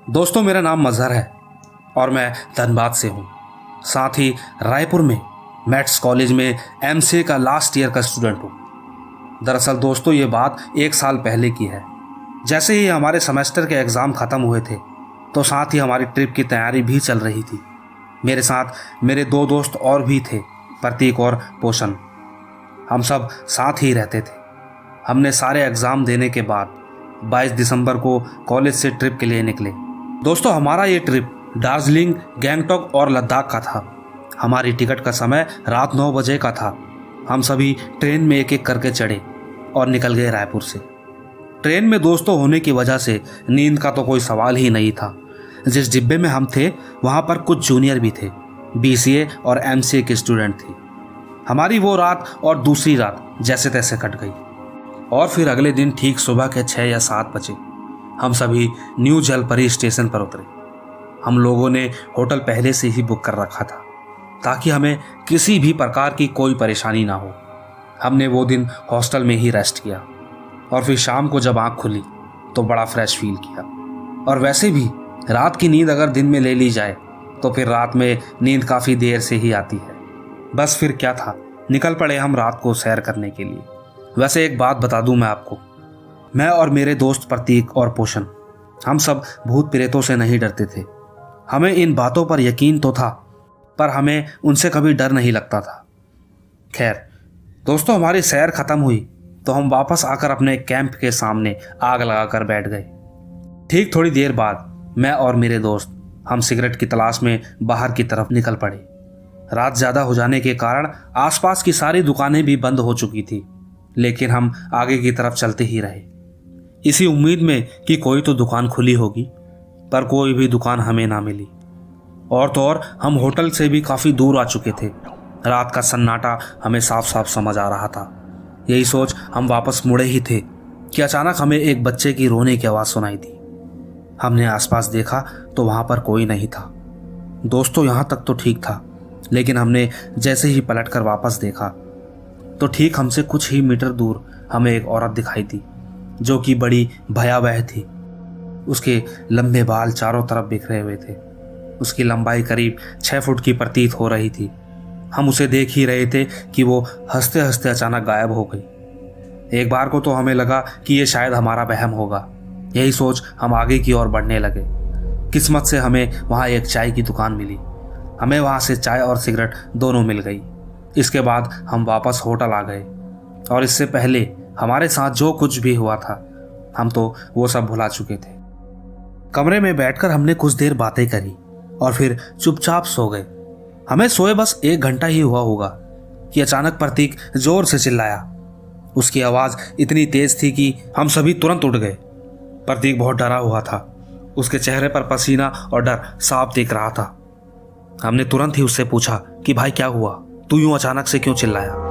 दोस्तों, मेरा नाम मजहर है और मैं धनबाद से हूँ। साथ ही रायपुर में मैथ्स कॉलेज में एमसीए का लास्ट ईयर का स्टूडेंट हूँ। दरअसल दोस्तों, ये बात 1 साल पहले की है। जैसे ही हमारे सेमेस्टर के एग्ज़ाम ख़त्म हुए थे तो साथ ही हमारी ट्रिप की तैयारी भी चल रही थी। मेरे साथ मेरे 2 दोस्त और भी थे, प्रतीक और पोषण। हम सब साथ ही रहते थे। हमने सारे एग्ज़ाम देने के बाद 22 दिसंबर को कॉलेज से ट्रिप के लिए निकले। दोस्तों, हमारा ये ट्रिप दार्जिलिंग, गैंगटॉक और लद्दाख का था। हमारी टिकट का समय रात 9 बजे का था। हम सभी ट्रेन में एक एक करके चढ़े और निकल गए रायपुर से। ट्रेन में दोस्तों होने की वजह से नींद का तो कोई सवाल ही नहीं था। जिस डिब्बे में हम थे वहाँ पर कुछ जूनियर भी थे, बीसीए और एमसीए के स्टूडेंट थे। हमारी वो रात और दूसरी रात जैसे तैसे कट गई और फिर अगले दिन ठीक सुबह के 6 या 7 बजे हम सभी न्यू जलपरी स्टेशन पर उतरे। हम लोगों ने होटल पहले से ही बुक कर रखा था ताकि हमें किसी भी प्रकार की कोई परेशानी ना हो। हमने वो दिन हॉस्टल में ही रेस्ट किया और फिर शाम को जब आँख खुली तो बड़ा फ्रेश फील किया। और वैसे भी रात की नींद अगर दिन में ले ली जाए तो फिर रात में नींद काफ़ी देर से ही आती है। बस फिर क्या था, निकल पड़े हम रात को सैर करने के लिए। वैसे एक बात बता दूं मैं आपको, मैं और मेरे दोस्त प्रतीक और पोषण, हम सब भूत प्रेतों से नहीं डरते थे। हमें इन बातों पर यकीन तो था, पर हमें उनसे कभी डर नहीं लगता था। खैर दोस्तों, हमारी सैर खत्म हुई तो हम वापस आकर अपने कैंप के सामने आग लगाकर बैठ गए। ठीक थोड़ी देर बाद मैं और मेरे दोस्त हम सिगरेट की तलाश में बाहर की तरफ निकल पड़े। रात ज़्यादा हो जाने के कारण आसपास की सारी दुकानें भी बंद हो चुकी थी, लेकिन हम आगे की तरफ चलते ही रहे, इसी उम्मीद में कि कोई तो दुकान खुली होगी, पर कोई भी दुकान हमें ना मिली। और तो और हम होटल से भी काफ़ी दूर आ चुके थे। रात का सन्नाटा हमें साफ साफ समझ आ रहा था। यही सोच हम वापस मुड़े ही थे कि अचानक हमें एक बच्चे की रोने की आवाज़ सुनाई दी। हमने आसपास देखा तो वहाँ पर कोई नहीं था। दोस्तों, यहाँ तक तो ठीक था, लेकिन हमने जैसे ही पलटकर वापस देखा तो ठीक हमसे कुछ ही मीटर दूर हमें एक औरत दिखाई दी जो कि बड़ी भयावह थी। उसके लंबे बाल चारों तरफ बिखरे हुए थे। उसकी लंबाई करीब 6 फुट की प्रतीत हो रही थी। हम उसे देख ही रहे थे कि वो हंसते हंसते अचानक गायब हो गई। एक बार को तो हमें लगा कि ये शायद हमारा वहम होगा। यही सोच हम आगे की ओर बढ़ने लगे। किस्मत से हमें वहाँ एक चाय की दुकान मिली। हमें वहाँ से चाय और सिगरेट दोनों मिल गई। इसके बाद हम वापस होटल आ गए और इससे पहले हमारे साथ जो कुछ भी हुआ था हम तो वो सब भुला चुके थे। कमरे में बैठकर हमने कुछ देर बातें करी और फिर चुपचाप सो गए। हमें सोए बस 1 घंटा ही हुआ होगा कि अचानक प्रतीक जोर से चिल्लाया। उसकी आवाज़ इतनी तेज थी कि हम सभी तुरंत उठ गए। प्रतीक बहुत डरा हुआ था। उसके चेहरे पर पसीना और डर साफ दिख रहा था। हमने तुरंत ही उससे पूछा कि भाई क्या हुआ, तू यूं अचानक से क्यों चिल्लाया?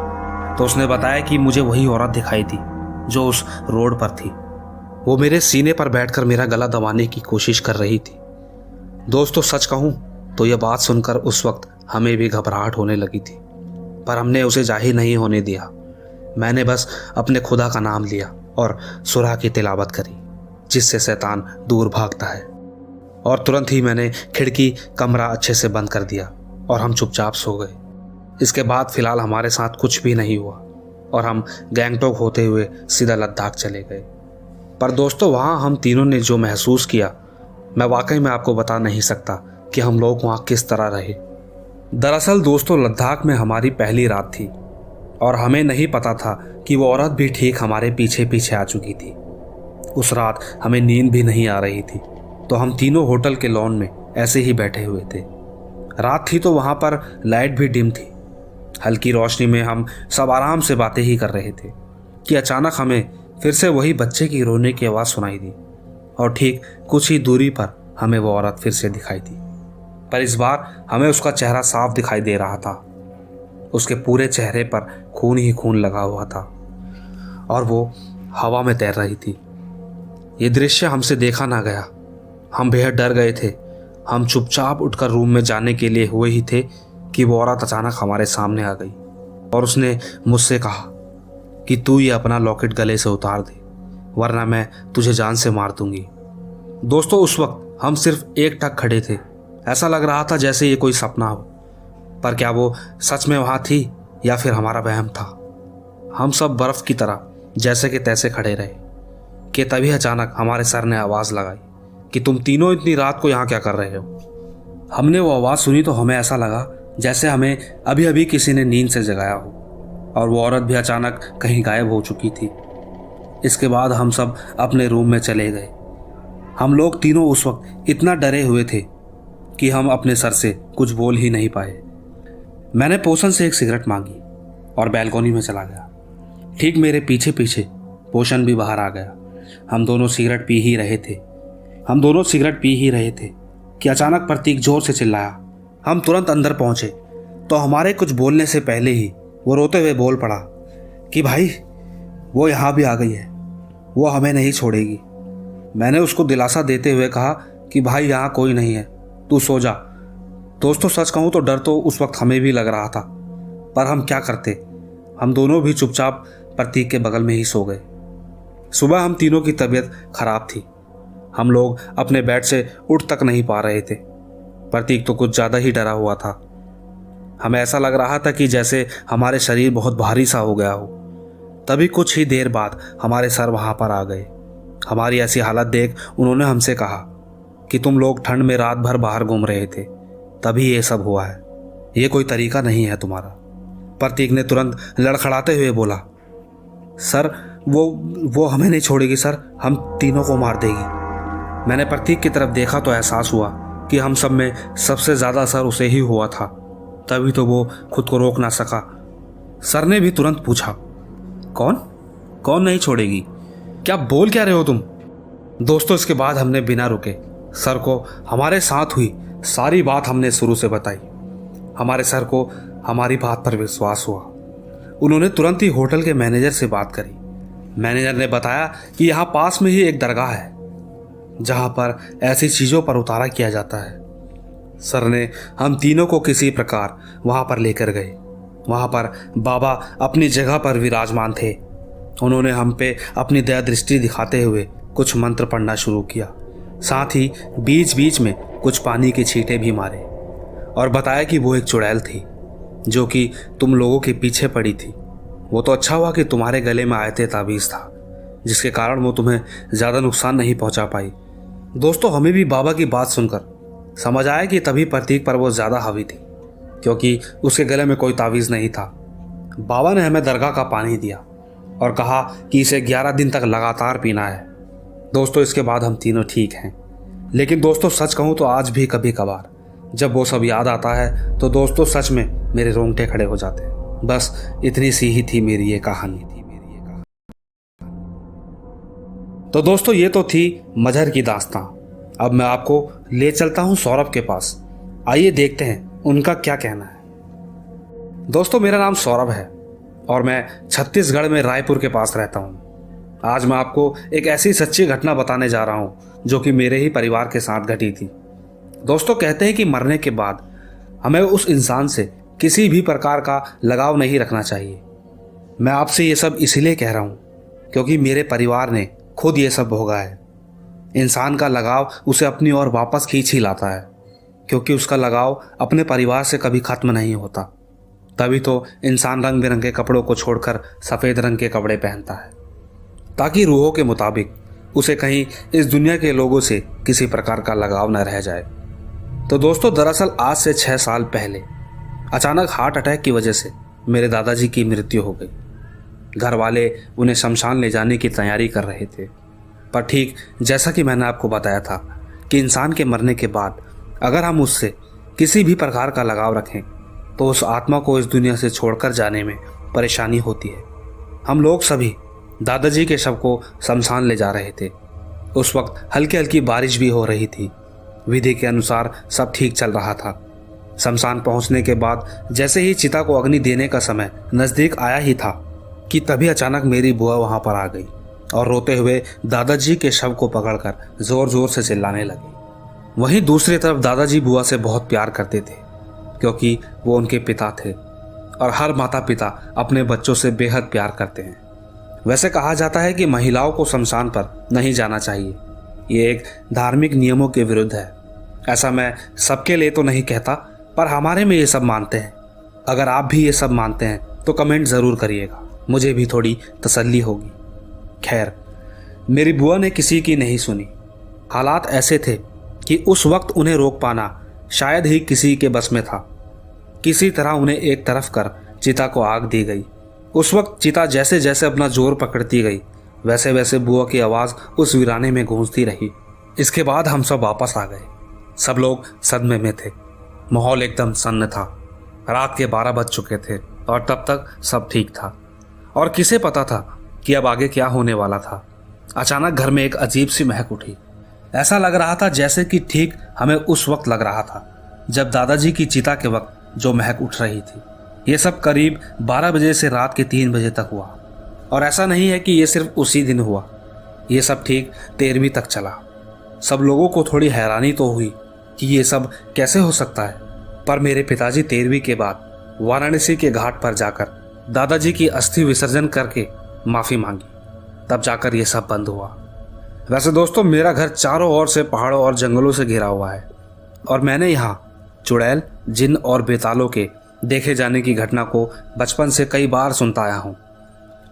तो उसने बताया कि मुझे वही औरत दिखाई थी जो उस रोड पर थी। वो मेरे सीने पर बैठकर मेरा गला दबाने की कोशिश कर रही थी। दोस्तों, सच कहूं तो यह बात सुनकर उस वक्त हमें भी घबराहट होने लगी थी, पर हमने उसे जाहिर नहीं होने दिया। मैंने बस अपने खुदा का नाम लिया और सुरह की तिलावत करी, जिससे शैतान दूर भागता है। और तुरंत ही मैंने खिड़की कमरा अच्छे से बंद कर दिया और हम चुपचाप सो गए। इसके बाद फिलहाल हमारे साथ कुछ भी नहीं हुआ और हम गैंगटॉक होते हुए सीधा लद्दाख चले गए। पर दोस्तों, वहाँ हम तीनों ने जो महसूस किया, मैं वाकई में आपको बता नहीं सकता कि हम लोग वहाँ किस तरह रहे। दरअसल दोस्तों, लद्दाख में हमारी पहली रात थी और हमें नहीं पता था कि वो औरत भी ठीक हमारे पीछे पीछे आ चुकी थी। उस रात हमें नींद भी नहीं आ रही थी, तो हम तीनों होटल के लॉन में ऐसे ही बैठे हुए थे। रात थी तो वहाँ पर लाइट भी डिम थी। हल्की रोशनी में हम सब आराम से बातें ही कर रहे थे कि अचानक हमें फिर से वही बच्चे की रोने की आवाज़ सुनाई दी और ठीक कुछ ही दूरी पर हमें वो औरत फिर से दिखाई दी। पर इस बार हमें उसका चेहरा साफ दिखाई दे रहा था। उसके पूरे चेहरे पर खून ही खून लगा हुआ था और वो हवा में तैर रही थी। ये दृश्य हमसे देखा ना गया। हम बेहद डर गए थे। हम चुपचाप उठकर रूम में जाने के लिए हुए ही थे कि वो औरत अचानक हमारे सामने आ गई और उसने मुझसे कहा कि तू ये अपना लॉकेट गले से उतार दे, वरना मैं तुझे जान से मार दूंगी। दोस्तों, उस वक्त हम सिर्फ एक टक खड़े थे। ऐसा लग रहा था जैसे ये कोई सपना हो, पर क्या वो सच में वहाँ थी या फिर हमारा वहम था। हम सब बर्फ की तरह जैसे कि तैसे खड़े रहे कि तभी अचानक हमारे सर ने आवाज़ लगाई कि तुम तीनों इतनी रात को यहाँ क्या कर रहे हो। हमने वो आवाज़ सुनी तो हमें ऐसा लगा जैसे हमें अभी अभी किसी ने नींद से जगाया हो, और वो औरत भी अचानक कहीं गायब हो चुकी थी। इसके बाद हम सब अपने रूम में चले गए। हम लोग तीनों उस वक्त इतना डरे हुए थे कि हम अपने सर से कुछ बोल ही नहीं पाए। मैंने पोषण से एक सिगरेट मांगी और बैल्कनी में चला गया। ठीक मेरे पीछे पीछे पोषण भी बाहर आ गया। हम दोनों सिगरेट पी ही रहे थे कि अचानक प्रतीक जोर से चिल्लाया। हम तुरंत अंदर पहुंचे तो हमारे कुछ बोलने से पहले ही वो रोते हुए बोल पड़ा कि भाई वो यहाँ भी आ गई है, वो हमें नहीं छोड़ेगी। मैंने उसको दिलासा देते हुए कहा कि भाई यहाँ कोई नहीं है, तू सो जा। दोस्तों सच कहूँ तो डर तो उस वक्त हमें भी लग रहा था, पर हम क्या करते। हम दोनों भी चुपचाप प्रतीक के बगल में ही सो गए। सुबह हम तीनों की तबीयत खराब थी। हम लोग अपने बेड से उठ तक नहीं पा रहे थे। प्रतीक तो कुछ ज़्यादा ही डरा हुआ था। हमें ऐसा लग रहा था कि जैसे हमारे शरीर बहुत भारी सा हो गया हो। तभी कुछ ही देर बाद हमारे सर वहाँ पर आ गए। हमारी ऐसी हालत देख उन्होंने हमसे कहा कि तुम लोग ठंड में रात भर बाहर घूम रहे थे, तभी ये सब हुआ है। ये कोई तरीका नहीं है तुम्हारा। प्रतीक ने तुरंत लड़खड़ाते हुए बोला, सर वो हमें नहीं छोड़ेगी सर, हम तीनों को मार देगी। मैंने प्रतीक की तरफ देखा तो एहसास हुआ कि हम सब में सबसे ज़्यादा असर उसे ही हुआ था। तभी तो वो खुद को रोक ना सका। सर ने भी तुरंत पूछा, कौन नहीं छोड़ेगी? क्या बोल क्या रहे हो तुम? दोस्तों इसके बाद हमने बिना रुके सर को हमारे साथ हुई सारी बात हमने शुरू से बताई। हमारे सर को हमारी बात पर विश्वास हुआ। उन्होंने तुरंत ही होटल के मैनेजर से बात करी। मैनेजर ने बताया कि यहाँ पास में ही एक दरगाह है जहाँ पर ऐसी चीज़ों पर उतारा किया जाता है। सर ने हम तीनों को किसी प्रकार वहाँ पर लेकर गए। वहाँ पर बाबा अपनी जगह पर विराजमान थे। उन्होंने हम पे अपनी दया दृष्टि दिखाते हुए कुछ मंत्र पढ़ना शुरू किया। साथ ही बीच बीच में कुछ पानी के छींटे भी मारे और बताया कि वो एक चुड़ैल थी जो कि तुम लोगों के पीछे पड़ी थी। वो तो अच्छा हुआ कि तुम्हारे गले में आयते ताबीज़ था, जिसके कारण वो तुम्हें ज़्यादा नुकसान नहीं पहुंचा पाई। दोस्तों हमें भी बाबा की बात सुनकर समझ आया कि तभी प्रतीक पर वो ज़्यादा हावी थी, क्योंकि उसके गले में कोई तावीज़ नहीं था। बाबा ने हमें दरगाह का पानी दिया और कहा कि इसे 11 दिन तक लगातार पीना है। दोस्तों इसके बाद हम तीनों ठीक हैं। लेकिन दोस्तों सच कहूँ तो आज भी कभी कभार जब वो सब याद आता है तो दोस्तों सच में मेरे रोंगटे खड़े हो जाते हैं। बस इतनी सी ही थी मेरी ये कहानी। तो दोस्तों ये तो थी मजहर की दास्तां। अब मैं आपको ले चलता हूँ सौरभ के पास। आइए देखते हैं उनका क्या कहना है। दोस्तों मेरा नाम सौरभ है और मैं छत्तीसगढ़ में रायपुर के पास रहता हूँ। आज मैं आपको एक ऐसी सच्ची घटना बताने जा रहा हूँ जो कि मेरे ही परिवार के साथ घटी थी। दोस्तों कहते हैं कि मरने के बाद हमें उस इंसान से किसी भी प्रकार का लगाव नहीं रखना चाहिए। मैं आपसे ये सब इसीलिए कह रहा हूँ क्योंकि मेरे परिवार ने खुद ये सब भोगा है। इंसान का लगाव उसे अपनी ओर वापस खींच ही लाता है, क्योंकि उसका लगाव अपने परिवार से कभी खत्म नहीं होता। तभी तो इंसान रंग बिरंगे कपड़ों को छोड़कर सफ़ेद रंग के कपड़े पहनता है, ताकि रूहों के मुताबिक उसे कहीं इस दुनिया के लोगों से किसी प्रकार का लगाव न रह जाए। तो दोस्तों दरअसल आज से 6 साल पहले अचानक हार्ट अटैक की वजह से मेरे दादाजी की मृत्यु हो गई। घर वाले उन्हें शमशान ले जाने की तैयारी कर रहे थे, पर ठीक जैसा कि मैंने आपको बताया था कि इंसान के मरने के बाद अगर हम उससे किसी भी प्रकार का लगाव रखें तो उस आत्मा को इस दुनिया से छोड़कर जाने में परेशानी होती है। हम लोग सभी दादाजी के शव को शमशान ले जा रहे थे। उस वक्त हल्की हल्की बारिश भी हो रही थी। विधि के अनुसार सब ठीक चल रहा था। शमशान पहुंचने के बाद जैसे ही चिता को अग्नि देने का समय नज़दीक आया ही था कि तभी अचानक मेरी बुआ वहां पर आ गई और रोते हुए दादाजी के शव को पकड़कर जोर जोर से चिल्लाने लगी। वहीं दूसरी तरफ दादाजी बुआ से बहुत प्यार करते थे, क्योंकि वो उनके पिता थे और हर माता पिता अपने बच्चों से बेहद प्यार करते हैं। वैसे कहा जाता है कि महिलाओं को शमशान पर नहीं जाना चाहिए, ये एक धार्मिक नियमों के विरुद्ध है। ऐसा मैं सबके लिए तो नहीं कहता, पर हमारे में ये सब मानते हैं। अगर आप भी ये सब मानते हैं तो कमेंट ज़रूर करिएगा, मुझे भी थोड़ी तसल्ली होगी। खैर, मेरी बुआ ने किसी की नहीं सुनी। हालात ऐसे थे कि उस वक्त उन्हें रोक पाना शायद ही किसी के बस में था। किसी तरह उन्हें एक तरफ कर चिता को आग दी गई। उस वक्त चिता जैसे जैसे अपना जोर पकड़ती गई, वैसे वैसे बुआ की आवाज़ उस वीराने में गूंजती रही। इसके बाद हम सब वापस आ गए। सब लोग सदमे में थे। माहौल एकदम सन्न था। रात के 12 बज चुके थे और तब तक सब ठीक था, और किसे पता था कि अब आगे क्या होने वाला था। अचानक घर में एक अजीब सी महक उठी। ऐसा लग रहा था जैसे कि ठीक हमें उस वक्त लग रहा था जब दादाजी की चिता के वक्त जो महक उठ रही थी। ये सब करीब 12 बजे से रात के 3 बजे तक हुआ, और ऐसा नहीं है कि ये सिर्फ उसी दिन हुआ। ये सब ठीक 13वीं तक चला। सब लोगों को थोड़ी हैरानी तो हुई कि ये सब कैसे हो सकता है, पर मेरे पिताजी 13वीं के बाद वाराणसी के घाट पर जाकर दादाजी की अस्थि विसर्जन करके माफ़ी मांगी। तब जाकर ये सब बंद हुआ। वैसे दोस्तों, मेरा घर चारों ओर से पहाड़ों और जंगलों से घिरा हुआ है, और मैंने यहाँ चुड़ैल, जिन्न और बेतालों के देखे जाने की घटना को बचपन से कई बार सुनता आया हूँ।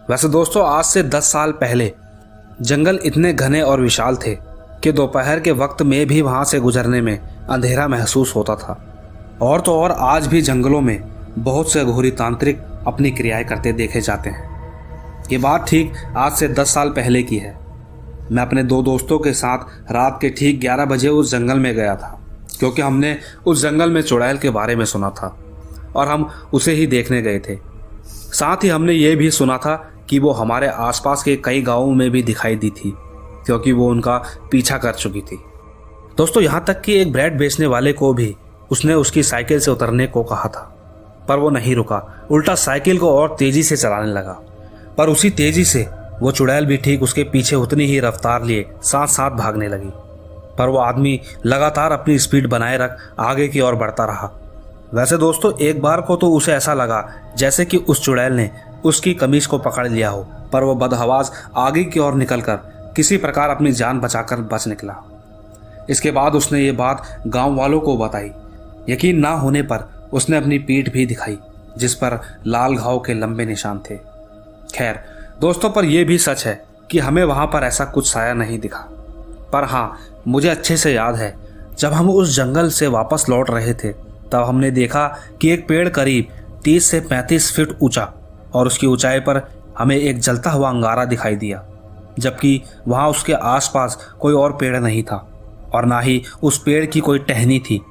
वैसे दोस्तों, आज से 10 साल पहले जंगल इतने घने और विशाल थे कि दोपहर के वक्त में भी वहाँ से गुजरने में अंधेरा महसूस होता था। और तो और आज भी जंगलों में बहुत से अघोरी तांत्रिक अपनी क्रियाएं करते देखे जाते हैं। ये बात ठीक आज से 10 साल पहले की है। मैं अपने 2 दोस्तों के साथ रात के ठीक 11 बजे उस जंगल में गया था, क्योंकि हमने उस जंगल में चुड़ैल के बारे में सुना था और हम उसे ही देखने गए थे। साथ ही हमने ये भी सुना था कि वो हमारे आसपास के कई गांवों में भी दिखाई दी थी, क्योंकि वो उनका पीछा कर चुकी थी। दोस्तों, यहाँ तक कि एक ब्रेड बेचने वाले को भी उसने उसकी साइकिल से उतरने को कहा था, पर वो नहीं रुका, उल्टा साइकिल को और तेजी से चलाने लगा। पर उसी तेजी से वो चुड़ैल भी ठीक उसके पीछे उतनी ही रफ्तार लिए साथ साथ भागने लगी। पर वो आदमी लगातार अपनी स्पीड बनाए रख आगे की ओर बढ़ता रहा। वैसे दोस्तों, एक बार को तो उसे ऐसा लगा जैसे कि उस चुड़ैल ने उसकी कमीज को पकड़ लिया हो, पर वो बदहवास आगे की ओर निकलकर किसी प्रकार अपनी जान बचाकर बच निकला। इसके बाद उसने ये बात गांव वालों को बताई। यकीन ना होने पर उसने अपनी पीठ भी दिखाई, जिस पर लाल घाव के लंबे निशान थे। खैर दोस्तों, पर यह भी सच है कि हमें वहां पर ऐसा कुछ साया नहीं दिखा। पर हाँ, मुझे अच्छे से याद है जब हम उस जंगल से वापस लौट रहे थे, तब हमने देखा कि एक पेड़ करीब 30 से 35 फीट ऊंचा, और उसकी ऊंचाई पर हमें एक जलता हुआ अंगारा दिखाई दिया, जबकि वहां उसके आसपास कोई और पेड़ नहीं था और ना ही उस पेड़ की कोई टहनी थी।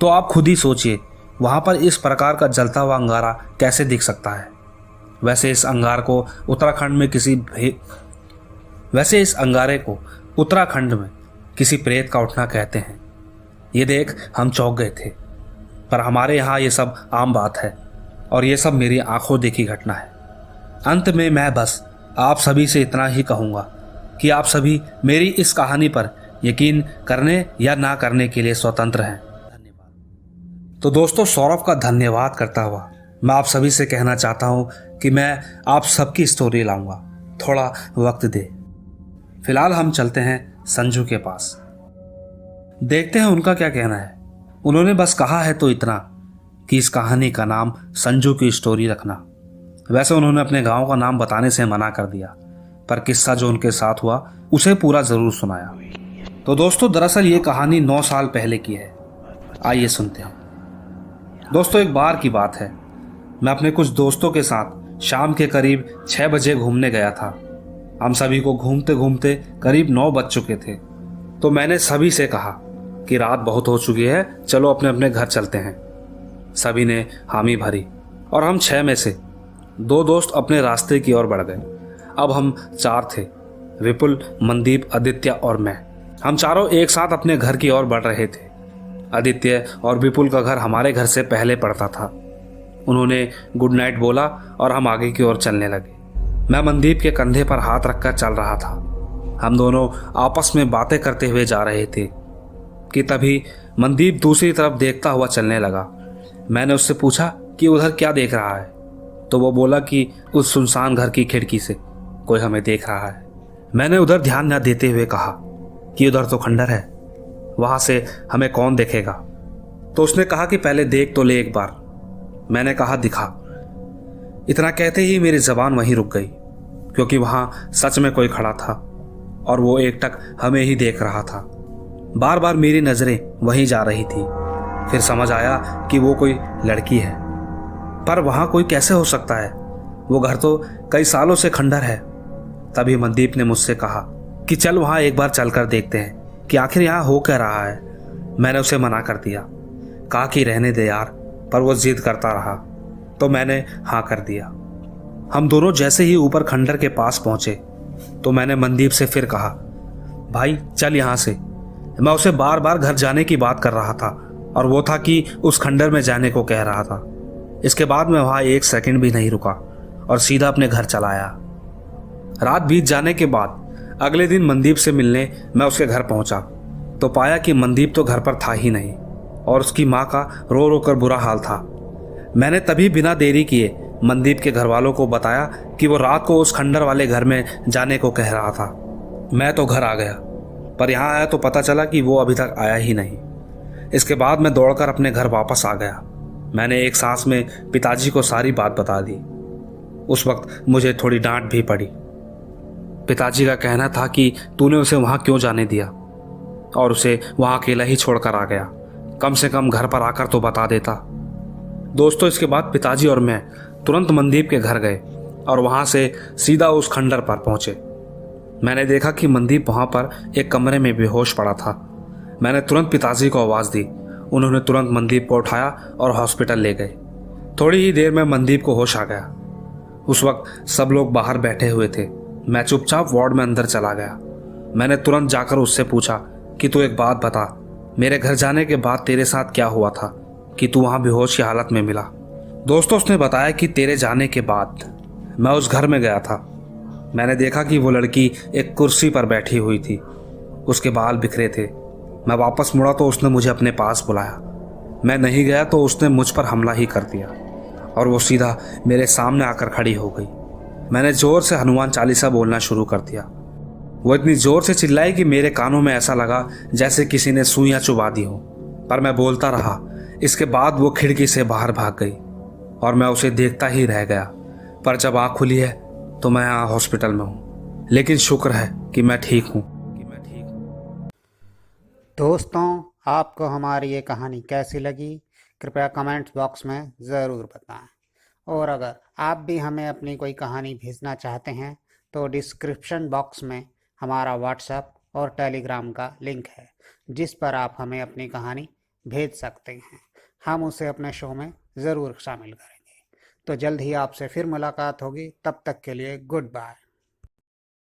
तो आप खुद ही सोचिए, वहां पर इस प्रकार का जलता हुआ अंगारा कैसे दिख सकता है। वैसे इस अंगारे को उत्तराखंड में किसी प्रेत का उठना कहते हैं। ये देख हम चौंक गए थे, पर हमारे यहाँ ये सब आम बात है, और ये सब मेरी आंखों देखी घटना है। अंत में मैं बस आप सभी से इतना ही कहूँगा कि आप सभी मेरी इस कहानी पर यकीन करने या ना करने के लिए स्वतंत्र हैं। धन्यवाद। तो दोस्तों, सौरभ का धन्यवाद करता हुआ मैं आप सभी से कहना चाहता हूँ कि मैं आप सबकी स्टोरी लाऊंगा, थोड़ा वक्त दे। फिलहाल हम चलते हैं संजू के पास, देखते हैं उनका क्या कहना है। उन्होंने बस कहा है तो इतना कि इस कहानी का नाम संजू की स्टोरी रखना। वैसे उन्होंने अपने गांव का नाम बताने से मना कर दिया, पर किस्सा जो उनके साथ हुआ उसे पूरा जरूर सुनाया। तो दोस्तों, दरअसल ये कहानी 9 साल पहले की है। आइए सुनते हैं। दोस्तों, एक बार की बात है, मैं अपने कुछ दोस्तों के साथ शाम के करीब 6 बजे घूमने गया था। हम सभी को घूमते घूमते करीब 9 बज चुके थे, तो मैंने सभी से कहा कि रात बहुत हो चुकी है, चलो अपने अपने घर चलते हैं। सभी ने हामी भरी और हम 6 में से 2 दोस्त अपने रास्ते की ओर बढ़ गए। अब हम 4 थे, विपुल, मनदीप, आदित्य और मैं। हम चारों एक साथ अपने घर की ओर बढ़ रहे थे। आदित्य और विपुल का घर हमारे घर से पहले पड़ता था। उन्होंने गुड नाइट बोला और हम आगे की ओर चलने लगे। मैं मनदीप के कंधे पर हाथ रखकर चल रहा था। हम दोनों आपस में बातें करते हुए जा रहे थे कि तभी मनदीप दूसरी तरफ देखता हुआ चलने लगा। मैंने उससे पूछा कि उधर क्या देख रहा है, तो वो बोला कि उस सुनसान घर की खिड़की से कोई हमें देख रहा है। मैंने उधर ध्यान न देते हुए कहा, कि उधर तो खंडर है, वहां से हमें कौन देखेगा। तो उसने कहा कि पहले देख तो ले एक बार। मैंने कहा दिखा। इतना कहते ही मेरी जबान वहीं रुक गई, क्योंकि वहां सच में कोई खड़ा था और वो एकटक हमें ही देख रहा था। बार बार मेरी नजरें वहीं जा रही थी। फिर समझ आया कि वो कोई लड़की है, पर वहां कोई कैसे हो सकता है, वो घर तो कई सालों से खंडर है। तभी मनदीप ने मुझसे कहा कि चल वहां एक बार चलकर देखते हैं कि आखिर यहाँ हो क्या रहा है। मैंने उसे मना कर दिया, कहा कि रहने दे यार, पर वो जिद करता रहा तो मैंने हाँ कर दिया। हम दोनों जैसे ही ऊपर खंडर के पास पहुंचे तो मैंने मनदीप से फिर कहा, भाई चल यहाँ से। मैं उसे बार बार घर जाने की बात कर रहा था और वो था कि उस खंडर में जाने को कह रहा था। इसके बाद मैं वहां एक सेकंड भी नहीं रुका और सीधा अपने घर चला आया। रात बीत जाने के बाद अगले दिन मनदीप से मिलने मैं उसके घर पहुंचा तो पाया कि मनदीप तो घर पर था ही नहीं और उसकी माँ का रो रो कर बुरा हाल था। मैंने तभी बिना देरी किए मनदीप के घर वालों को बताया कि वो रात को उस खंडर वाले घर में जाने को कह रहा था। मैं तो घर आ गया, पर यहाँ आया तो पता चला कि वो अभी तक आया ही नहीं। इसके बाद मैं दौड़कर अपने घर वापस आ गया। मैंने एक सांस में पिताजी को सारी बात बता दी। उस वक्त मुझे थोड़ी डांट भी पड़ी। पिताजी का कहना था कि तूने उसे वहां क्यों जाने दिया और उसे वहां अकेला ही छोड़कर आ गया, कम से कम घर पर आकर तो बता देता। दोस्तों, इसके बाद पिताजी और मैं तुरंत मनदीप के घर गए और वहां से सीधा उस खंडर पर पहुंचे। मैंने देखा कि मनदीप वहां पर एक कमरे में बेहोश पड़ा था। मैंने तुरंत पिताजी को आवाज़ दी। उन्होंने तुरंत मनदीप को उठाया और हॉस्पिटल ले गए। थोड़ी ही देर में मनदीप को होश आ गया। उस वक्त सब लोग बाहर बैठे हुए थे। मैं चुपचाप वार्ड में अंदर चला गया। मैंने तुरंत जाकर उससे पूछा कि तू एक बात बता, मेरे घर जाने के बाद तेरे साथ क्या हुआ था कि तू वहां बेहोश की हालत में मिला। दोस्तों, उसने बताया कि तेरे जाने के बाद मैं उस घर में गया था। मैंने देखा कि वो लड़की एक कुर्सी पर बैठी हुई थी, उसके बाल बिखरे थे। मैं वापस मुड़ा तो उसने मुझे अपने पास बुलाया। मैं नहीं गया तो उसने मुझ पर हमला ही कर दिया और वो सीधा मेरे सामने आकर खड़ी हो गई। मैंने जोर से हनुमान चालीसा बोलना शुरू कर दिया। वो इतनी जोर से चिल्लाई कि मेरे कानों में ऐसा लगा जैसे किसी ने सुइयां चुभा दी हो, पर मैं बोलता रहा। इसके बाद वो खिड़की से बाहर भाग गई और मैं उसे देखता ही रह गया। पर जब आँख खुली है तो मैं यहाँ हॉस्पिटल में हूँ, लेकिन शुक्र है कि मैं ठीक हूँ। दोस्तों, आपको हमारी ये कहानी कैसी लगी, कृपया कमेंट्स बॉक्स में ज़रूर बताएं। और अगर आप भी हमें अपनी कोई कहानी भेजना चाहते हैं तो डिस्क्रिप्शन बॉक्स में हमारा व्हाट्सएप और टेलीग्राम का लिंक है, जिस पर आप हमें अपनी कहानी भेज सकते हैं। हम उसे अपने शो में ज़रूर शामिल करेंगे। तो जल्द ही आपसे फिर मुलाकात होगी। तब तक के लिए गुड बाय।